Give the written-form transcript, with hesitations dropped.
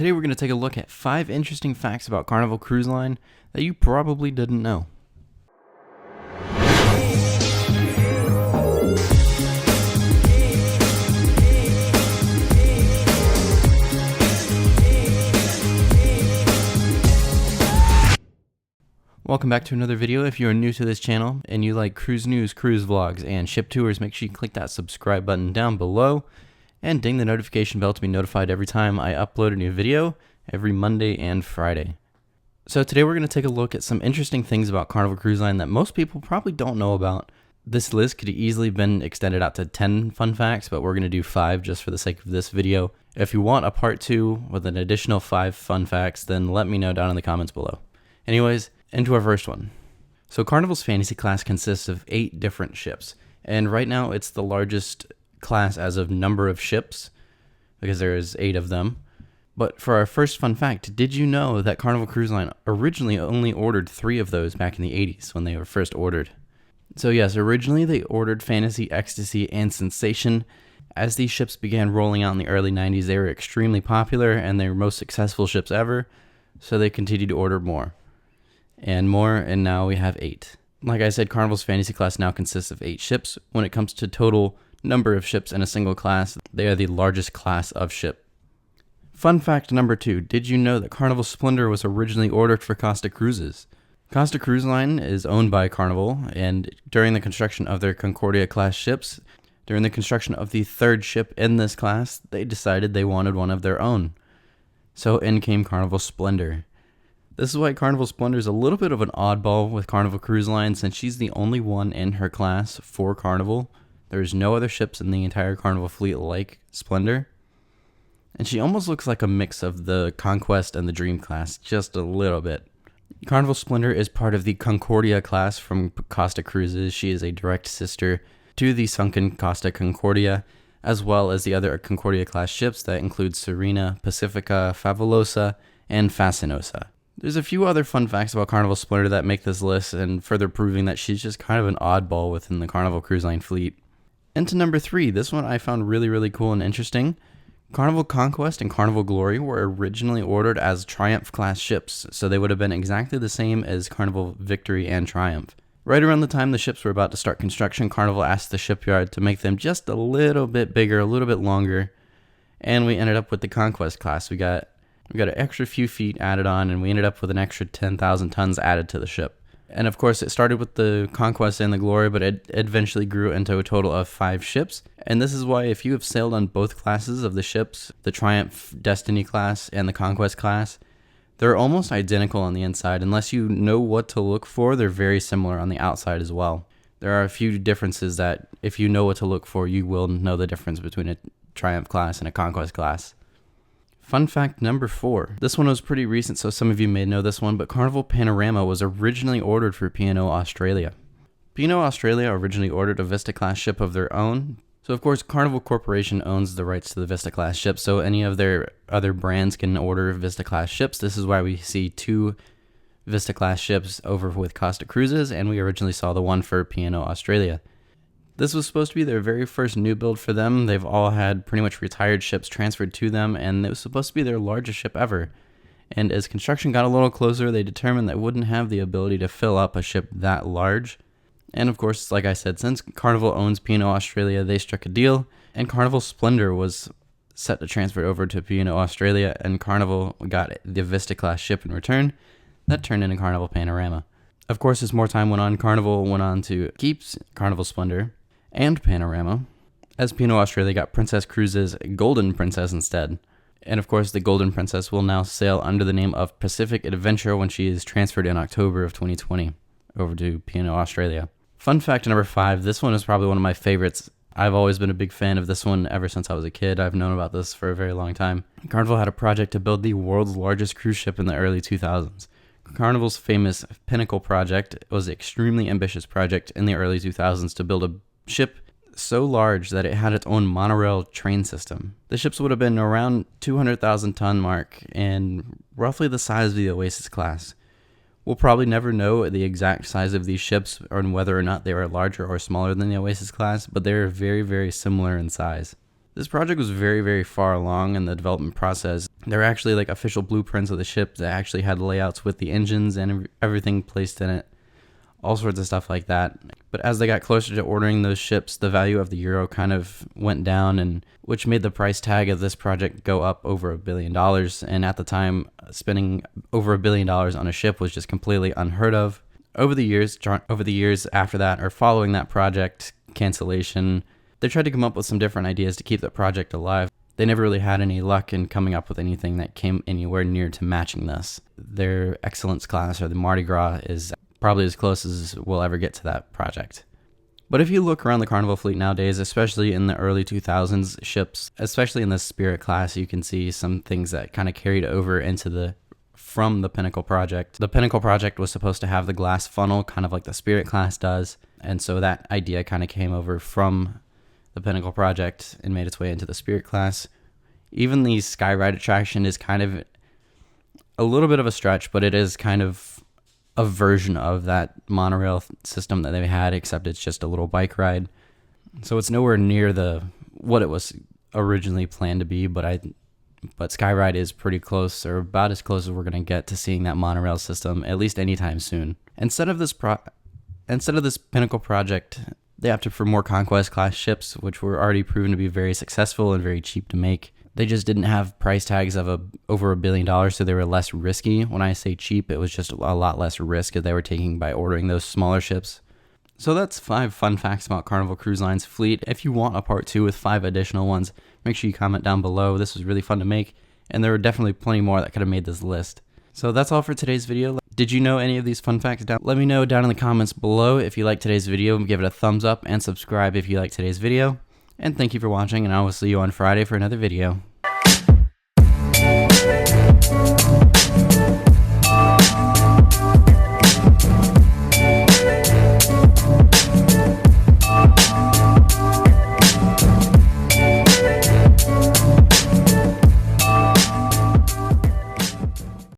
Today we're going to take a look at 5 interesting facts about Carnival Cruise Line that you probably didn't know. Welcome back to another video. If you're new to this channel and you like cruise news, cruise vlogs, and ship tours, make sure you click that subscribe button down below and ding the notification bell to be notified every time I upload a new video every Monday and Friday. So today we're going to take a look at some interesting things about Carnival Cruise Line that most people probably don't know about. This list could have easily been extended out to 10 fun facts, but we're going to do 5 just for the sake of this video. If you want a part 2 with an additional 5 fun facts, then let me know down in the comments below. Anyways, into our first one. So Carnival's Fantasy class consists of 8 different ships, and right now it's the largest class as of number of ships, because there is 8 of them. But for our first fun fact, did you know that Carnival Cruise Line originally only ordered 3 of those back in the 80s when they were first ordered? So yes, originally they ordered Fantasy, Ecstasy, and Sensation. As these ships began rolling out in the early 90s, they were extremely popular and they were most successful ships ever, so they continued to order more and more, and now we have 8. Like I said, Carnival's Fantasy class now consists of 8 ships. When it comes to total number of ships in a single class, they are the largest class of ship. Fun fact number 2, did you know that Carnival Splendor was originally ordered for Costa Cruises? Costa Cruise Line is owned by Carnival, and during the construction of their Concordia class ships, during the construction of the 3rd ship in this class, they decided they wanted one of their own. So in came Carnival Splendor. This is why Carnival Splendor is a little bit of an oddball with Carnival Cruise Line, since she's the only one in her class for Carnival. There's no other ships in the entire Carnival fleet like Splendor. And she almost looks like a mix of the Conquest and the Dream class, just a little bit. Carnival Splendor is part of the Concordia class from Costa Cruises. She is a direct sister to the sunken Costa Concordia, as well as the other Concordia class ships that include Serena, Pacifica, Favolosa, and Fascinosa. There's a few other fun facts about Carnival Splendor that make this list, and further proving that she's just kind of an oddball within the Carnival Cruise Line fleet. Into number 3, this one I found really cool and interesting. Carnival Conquest and Carnival Glory were originally ordered as Triumph class ships, so they would have been exactly the same as Carnival Victory and Triumph. Right around the time the ships were about to start construction, Carnival asked the shipyard to make them just a little bit bigger, a little bit longer, and we ended up with the Conquest class. We got an extra few feet added on, and we ended up with an extra 10,000 tons added to the ship. And of course, it started with the Conquest and the Glory, but it eventually grew into a total of 5 ships. And this is why if you have sailed on both classes of the ships, the Triumph Destiny class and the Conquest class, they're almost identical on the inside. Unless you know what to look for, they're very similar on the outside as well. There are a few differences that if you know what to look for, you will know the difference between a Triumph class and a Conquest class. Fun fact number 4. This one was pretty recent, so some of you may know this one, but Carnival Panorama was originally ordered for P&O Australia. P&O Australia originally ordered a Vista-class ship of their own. So of course, Carnival Corporation owns the rights to the Vista-class ships, so any of their other brands can order Vista-class ships. This is why we see 2 Vista-class ships over with Costa Cruises, and we originally saw the one for P&O Australia. This was supposed to be their very first new build for them. They've all had pretty much retired ships transferred to them, and it was supposed to be their largest ship ever. And as construction got a little closer, they determined they wouldn't have the ability to fill up a ship that large. And of course, like I said, since Carnival owns P&O Australia, they struck a deal, and Carnival Splendor was set to transfer over to P&O Australia, and Carnival got the Vista-class ship in return. That turned into Carnival Panorama. Of course, as more time went on, Carnival went on to keep Carnival Splendor and Panorama, as P&O Australia got Princess Cruises Golden Princess instead. And of course, the Golden Princess will now sail under the name of Pacific Adventure when she is transferred in October of 2020 over to P&O Australia. Fun fact number 5, this one is probably one of my favorites. I've always been a big fan of this one ever since I was a kid. I've known about this for a very long time. Carnival had a project to build the world's largest cruise ship in the early 2000s. Carnival's famous Pinnacle project was an extremely ambitious project in the early 2000s to build a ship so large that it had its own monorail train system. The ships would have been around 200,000 ton mark and roughly the size of the Oasis class. We'll probably never know the exact size of these ships or whether or not they were larger or smaller than the Oasis class, but they're very similar in size. This project was very, very far along in the development process. There were actually like official blueprints of the ship that actually had layouts with the engines and everything placed in it, all sorts of stuff like that. But as they got closer to ordering those ships, the value of the euro kind of went down, and which made the price tag of this project go up over $1 billion. And at the time, spending over $1 billion on a ship was just completely unheard of. Over the years after that, or following that project cancellation, they tried to come up with some different ideas to keep the project alive. They never really had any luck in coming up with anything that came anywhere near to matching this. Their Excellence class, or the Mardi Gras, is probably as close as we'll ever get to that project. But if you look around the Carnival fleet nowadays, especially in the early 2000s ships, especially in the Spirit class, you can see some things that kind of carried over into from the Pinnacle project. The Pinnacle project was supposed to have the glass funnel, kind of like the Spirit class does, and so that idea kind of came over from the Pinnacle project and made its way into the Spirit class. Even the Skyride attraction is kind of a little bit of a stretch, but it is kind of a version of that monorail system that they had, except it's just a little bike ride. So it's nowhere near what it was originally planned to be, but Skyride is pretty close, or about as close as we're going to get to seeing that monorail system, at least anytime soon. Instead of this Pinnacle project, they opted for more Conquest class ships, which were already proven to be very successful and very cheap to make. They just didn't have price tags of over $1 billion, so they were less risky. When I say cheap, it was just a lot less risk that they were taking by ordering those smaller ships. So that's 5 fun facts about Carnival Cruise Line's fleet. If you want a part 2 with 5 additional ones, make sure you comment down below. This was really fun to make, and there were definitely plenty more that could have made this list. So that's all for today's video. Did you know any of these fun facts? Let me know down in the comments below. If you liked today's video, give it a thumbs up and subscribe if you liked today's video. And thank you for watching, and I will see you on Friday for another video.